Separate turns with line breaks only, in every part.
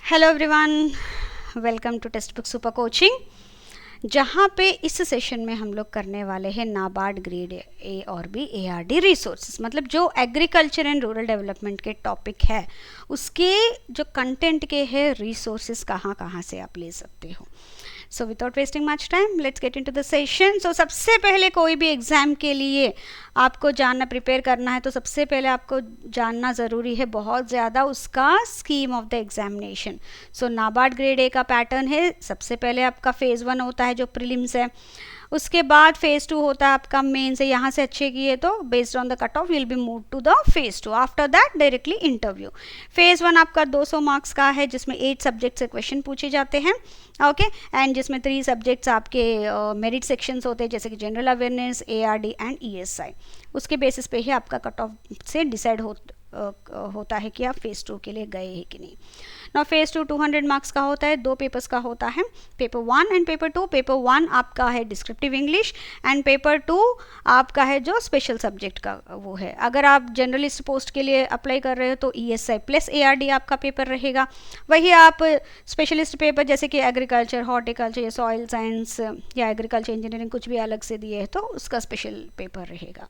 Hello everyone, welcome to Testbook Super Coaching. जहाँ पे इस सेशन में हम लोग करने वाले हैं नाबार्ड ग्रेड ए और बी ARD रिसोर्सेज, मतलब जो एग्रीकल्चर एंड रूरल डेवलपमेंट के टॉपिक है उसके जो कंटेंट के हैं रिसोर्सेज कहाँ कहाँ से आप ले सकते हो। So without wasting much time let's get into the session. सो सबसे पहले कोई भी एग्ज़ाम के लिए आपको जानना, प्रिपेयर करना है तो सबसे पहले आपको जानना ज़रूरी है बहुत ज़्यादा उसका scheme of the examination. So NABARD grade A का पैटर्न है, सबसे पहले आपका फेज़ 1 होता है जो प्रीलिम्स है, उसके बाद फेज़ 2 होता है आपका मेन से। यहाँ से अच्छे किए तो based on the cut off will be move to the phase 2, after that directly interview. Phase 1 आपका 200 मार्क्स का है जिसमें 8 सब्जेक्ट से क्वेश्चन पूछे जाते हैं, ओके एंड जिसमें 3 सब्जेक्ट्स आपके मेरिट सेक्शंस होते हैं जैसे कि general awareness, ARD and ESI। उसके बेसिस पे ही आपका कट ऑफ से डिसाइड होता है कि आप फेज़ 2 के लिए गए हैं कि नहीं। ना फेज़ 2 200 मार्क्स का होता है, 2 पेपर्स का होता है, पेपर 1 एंड पेपर 2। पेपर 1 आपका है डिस्क्रिप्टिव इंग्लिश एंड पेपर 2 आपका है जो स्पेशल सब्जेक्ट का वो है। अगर आप जर्नलिस्ट पोस्ट के लिए अप्लाई कर रहे हो तो ESI प्लस ARD आपका पेपर रहेगा। वही आप स्पेशलिस्ट पेपर जैसे कि एग्रीकल्चर, हॉर्टिकल्चर या सॉइल साइंस या एग्रीकल्चर इंजीनियरिंग कुछ भी अलग से दिए है तो उसका स्पेशल पेपर रहेगा,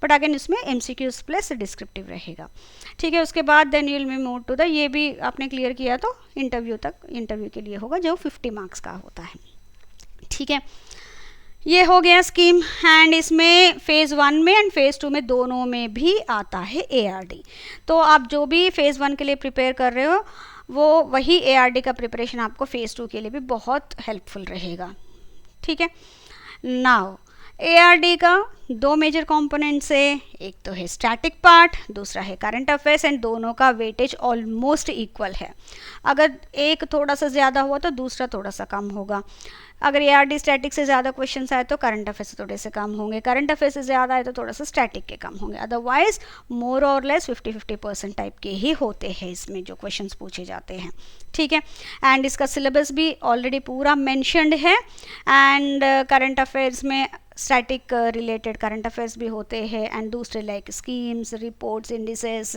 बट अगेन इसमें MCQs प्लस डिस्क्रिप्टिव रहेगा। ठीक है, उसके बाद then you'll be move to the, ये भी आपने क्लियर किया तो इंटरव्यू के लिए होगा जो 50 मार्क्स का होता है। ठीक है, ये हो गया स्कीम एंड इसमें फेज़ 1 में एंड फेज़ 2 में दोनों में भी आता है ARD। तो आप जो भी फेज़ 1 के लिए प्रिपेयर कर रहे हो वो वही ARD का प्रिपरेशन आपको फेज़ 2 के लिए भी बहुत हेल्पफुल रहेगा। ठीक है, नाउ ARD का 2 मेजर कंपोनेंट्स है, एक तो है स्टैटिक पार्ट, दूसरा है करंट अफेयर्स एंड दोनों का वेटेज ऑलमोस्ट इक्वल है। अगर एक थोड़ा सा ज़्यादा हुआ तो दूसरा थोड़ा सा कम होगा। अगर ARD स्टैटिक से ज़्यादा क्वेश्चन आए तो करंट अफेयर्स थोड़े से कम होंगे, करंट अफेयर्स से ज़्यादा आए तो थोड़ा सा स्टैटिक के कम होंगे। अदरवाइज मोर और लेस 50-50% टाइप के ही होते हैं इसमें जो क्वेश्चंस पूछे जाते हैं। ठीक है, एंड इसका सिलेबस भी ऑलरेडी पूरा मेंशन्ड है एंड करंट अफेयर्स में स्टैटिक रिलेटेड करंट अफेयर्स भी होते हैं एंड दूसरे लाइक स्कीम्स, रिपोर्ट्स, इंडिसेस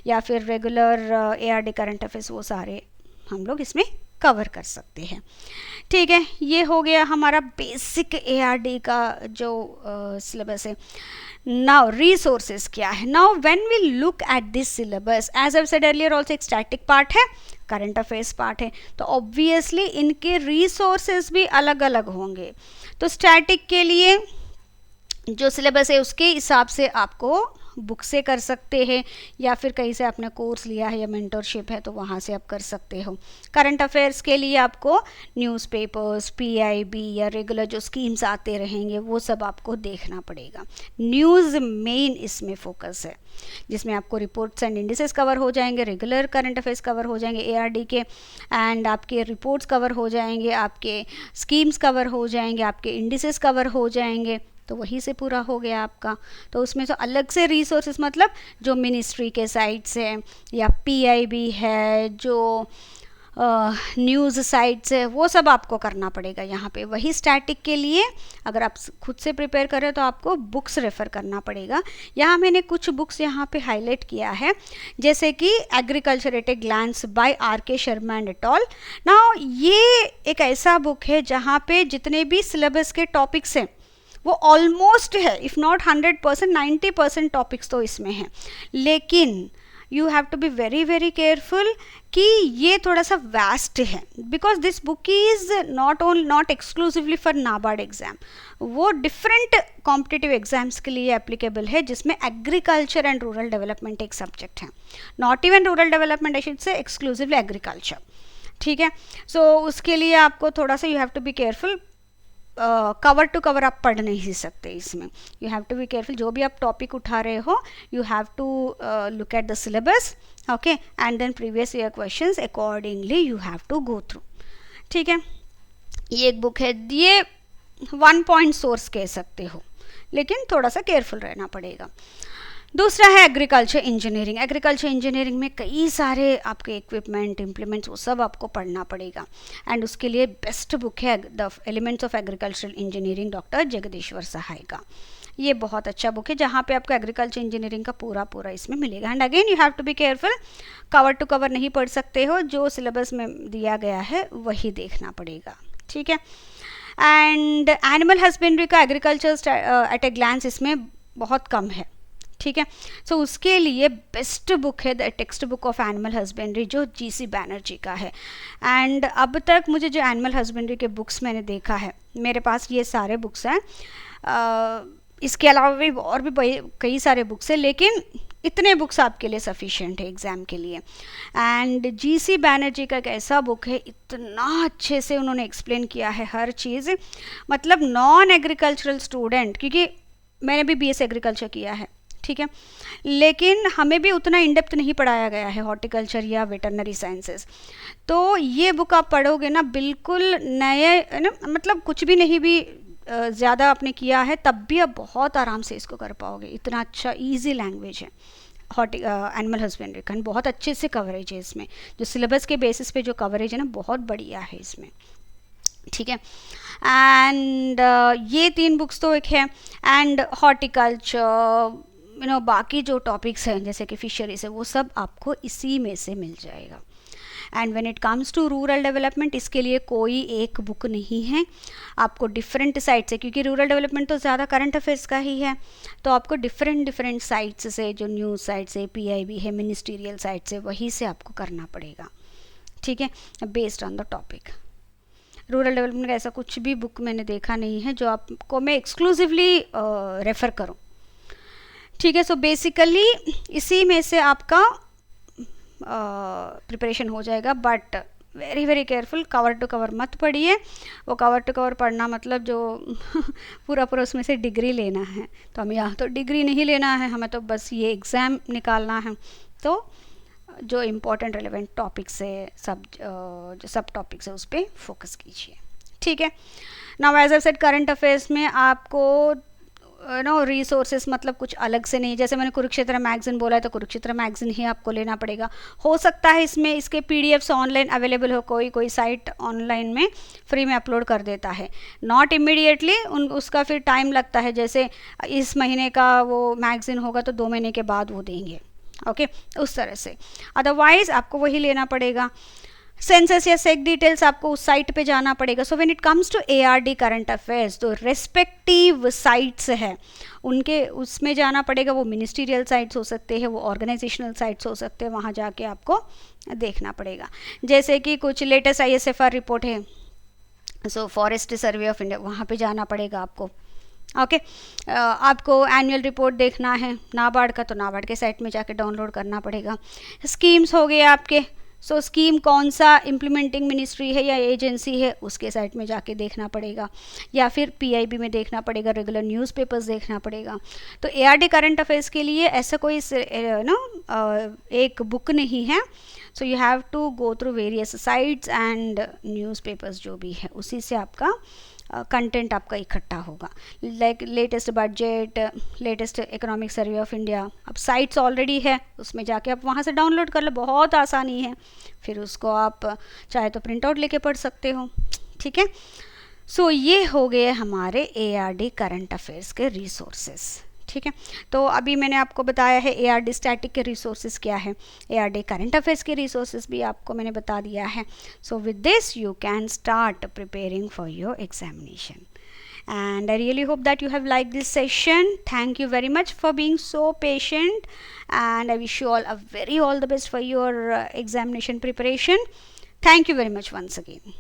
या फिर रेगुलर ARD करंट अफेयर्स, वो सारे हम लोग इसमें कवर कर सकते हैं। ठीक है, ये हो गया हमारा बेसिक ARD का जो सिलेबस है। नाउ रिसोर्सेज क्या है? Now when we look at this syllabus, as I said earlier also एक स्टैटिक पार्ट है, करंट अफेयर्स पार्ट है, तो ऑब्वियसली इनके रिसोर्सेज भी अलग अलग होंगे। तो स्टैटिक के लिए जो सिलेबस है उसके हिसाब से आपको बुक से कर सकते हैं या फिर कहीं से आपने कोर्स लिया है या मेंटरशिप है तो वहाँ से आप कर सकते हो। करंट अफेयर्स के लिए आपको न्यूज़पेपर्स, PIB या रेगुलर जो स्कीम्स आते रहेंगे वो सब आपको देखना पड़ेगा। न्यूज़ मेन इसमें फोकस है जिसमें आपको रिपोर्ट्स एंड इंडिसेस कवर हो जाएंगे, रेगुलर करंट अफेयर्स कवर हो जाएंगे ARD के एंड आपके रिपोर्ट्स कवर हो जाएंगे, आपके स्कीम्स कवर हो जाएंगे, आपके इंडिसेस कवर हो जाएंगे, तो वहीं से पूरा हो गया आपका। तो उसमें तो अलग से रिसोर्सेज मतलब जो मिनिस्ट्री के साइट्स है या PIB है, जो न्यूज़ साइट्स है, वो सब आपको करना पड़ेगा यहाँ पे। वही स्टैटिक के लिए अगर आप खुद से प्रिपेयर कर रहे हो तो आपको बुक्स रेफ़र करना पड़ेगा। यहाँ मैंने कुछ बुक्स यहाँ पे हाईलाइट किया है जैसे कि agriculture at a glance by RK Sharma and et al. Now ये एक ऐसा बुक है जहाँ पे जितने भी सिलेबस के टॉपिक्स हैं वो ऑलमोस्ट है, इफ़ नॉट 100%, 90% टॉपिक्स तो इसमें हैं, लेकिन you have to be very very careful कि ये थोड़ा सा वास्ट है because this book is not exclusively for NABARD exam, वो डिफरेंट कॉम्पिटिटिव एग्जाम्स के लिए एप्लीकेबल है जिसमें एग्रीकल्चर एंड रूरल डेवलपमेंट एक सब्जेक्ट है, not even rural development, I should say exclusively agriculture. ठीक है, सो उसके लिए आपको थोड़ा सा you have to be careful, cover to cover आप पढ़ नहीं सकते इसमें, you have to be careful. जो भी आप टॉपिक उठा रहे हो you have to look at the syllabus, okay and then previous year questions accordingly you have to go through. ठीक है, ये एक बुक है, ये 1 पॉइंट सोर्स कह सकते हो लेकिन थोड़ा सा केयरफुल रहना पड़ेगा। दूसरा है एग्रीकल्चर इंजीनियरिंग। एग्रीकल्चर इंजीनियरिंग में कई सारे आपके इक्विपमेंट, इम्प्लीमेंट्स, वो सब आपको पढ़ना पड़ेगा एंड उसके लिए बेस्ट बुक है the elements of agricultural engineering, doctor जगदीश्वर सहाय का। ये बहुत अच्छा बुक है जहाँ पे आपको एग्रीकल्चर इंजीनियरिंग का पूरा इसमें मिलेगा। And again you have to be careful, cover to cover नहीं पढ़ सकते हो, जो सिलेबस में दिया गया है वही देखना पड़ेगा, ठीक है। एंड एनिमल हस्बेंड्री का एग्रीकल्चर एट ए ग्लांस इसमें बहुत कम है, ठीक है। सो उसके लिए बेस्ट बुक है the text book of animal husbandry, जो जीसी बैनर्जी का है। एंड अब तक मुझे जो एनिमल हस्बेंड्री के बुक्स मैंने देखा है, मेरे पास ये सारे बुक्स हैं, इसके अलावा भी और भी कई सारे बुक्स हैं, लेकिन इतने बुक्स आपके लिए सफिशिएंट है एग्ज़ाम के लिए। एंड जीसी बैनर्जी का एक ऐसा बुक है, इतना अच्छे से उन्होंने एक्सप्लेन किया है हर चीज़, मतलब नॉन एग्रीकल्चरल स्टूडेंट, क्योंकि मैंने भी बीएससी एग्रीकल्चर किया है, ठीक है, लेकिन हमें भी उतना इंडेप्थ नहीं पढ़ाया गया है हॉर्टिकल्चर या वेटरनरी साइंसेस। तो ये बुक आप पढ़ोगे ना, बिल्कुल नए ना, मतलब कुछ भी नहीं भी ज़्यादा आपने किया है तब भी आप बहुत आराम से इसको कर पाओगे, इतना अच्छा इजी लैंग्वेज है एनिमल हस्बेंड्री का, बहुत अच्छे से कवरेज है इसमें, जो सिलेबस के बेसिस पे जो कवरेज है ना बहुत बढ़िया है इसमें, ठीक है। एंड ये 3 बुक्स तो एक है। एंड हॉर्टिकल्चर बाकी जो टॉपिक्स हैं जैसे कि फिशरीज है, वो सब आपको इसी में से मिल जाएगा। And when it comes to rural development, इसके लिए कोई एक बुक नहीं है, आपको डिफरेंट साइट से, क्योंकि रूरल डेवलपमेंट तो ज़्यादा करंट अफेयर्स का ही है, तो आपको डिफरेंट साइट्स से, जो न्यूज़ साइट से, पीआईबी है, मिनिस्ट्रियल साइट से, वहीं से आपको करना पड़ेगा, ठीक है, based on the topic. Rural development का ऐसा कुछ भी बुक मैंने देखा नहीं है जो आपको मैं एक्सक्लूसिवली रेफ़र करूँ, ठीक है। सो बेसिकली इसी में से आपका प्रिपरेशन हो जाएगा, but very careful, cover to cover मत पढ़िए। वो कवर टू कवर पढ़ना मतलब जो पूरा उसमें से डिग्री लेना है, तो हमें यहाँ तो डिग्री नहीं लेना है, हमें तो बस ये एग्ज़ाम निकालना है। तो जो इम्पोर्टेंट रेलेवेंट टॉपिक्स है, जो सब टॉपिक्स है उस पर फोकस कीजिए, ठीक है। Now as I said, current affairs में आपको रिसोर्सेस मतलब कुछ अलग से नहीं, जैसे मैंने कुरुक्षेत्र मैगजीन बोला है तो कुरुक्षेत्र मैगजीन ही आपको लेना पड़ेगा। हो सकता है इसमें इसके पीडीएफ्स ऑनलाइन अवेलेबल हो, कोई साइट ऑनलाइन में फ्री में अपलोड कर देता है, नॉट इमीडिएटली, उसका फिर टाइम लगता है, जैसे इस महीने का वो मैगजीन होगा तो 2 महीने के बाद वो देंगे, ओके, उस तरह से। अदरवाइज आपको वही लेना पड़ेगा। सेंसस या सेक डिटेल्स आपको उस साइट पे जाना पड़ेगा। So when it comes to ARD current affairs, तो रेस्पेक्टिव साइट्स है उनके, उसमें जाना पड़ेगा। वो मिनिस्ट्रियल साइट्स हो सकते हैं, वो ऑर्गेनाइजेशनल साइट्स हो सकते हैं, वहाँ जाके आपको देखना पड़ेगा। जैसे कि कुछ लेटेस्ट आईएसएफआर रिपोर्ट है, so forest survey of India, वहाँ पे जाना पड़ेगा आपको, ओके। आपको एनुअल रिपोर्ट देखना है नाबार्ड का, तो नाबार्ड के साइट में जाके डाउनलोड करना पड़ेगा। स्कीम्स हो गए आपके, सो स्कीम कौन सा इम्प्लीमेंटिंग मिनिस्ट्री है या एजेंसी है, उसके साइट में जाके देखना पड़ेगा, या फिर पीआईबी में देखना पड़ेगा, रेगुलर न्यूज़पेपर्स देखना पड़ेगा। तो एआरडी करंट अफेयर्स के लिए ऐसा कोई एक बुक नहीं है, so you have to go through various sites and newspapers जो भी है, उसी से आपका कंटेंट आपका इकट्ठा होगा। Like latest budget, latest economic survey of India, अब साइट्स ऑलरेडी है, उसमें जाके आप वहाँ से डाउनलोड कर लो, बहुत आसानी है, फिर उसको आप चाहे तो प्रिंट आउट लेके पढ़ सकते हो, ठीक है। सो ये हो गए हमारे एआरडी करंट अफेयर्स के रिसोर्सेस, ठीक है। तो अभी मैंने आपको बताया है एआरडी स्टैटिक के रिसोर्सेज क्या है, एआरडी करंट अफेयर्स के रिसोर्सेज भी आपको मैंने बता दिया है। So with this you can start preparing for your examination, and I really hope that you have liked this session. Thank you very much for being so patient, and I wish you all the best for your examination preparation. Thank you very much once again.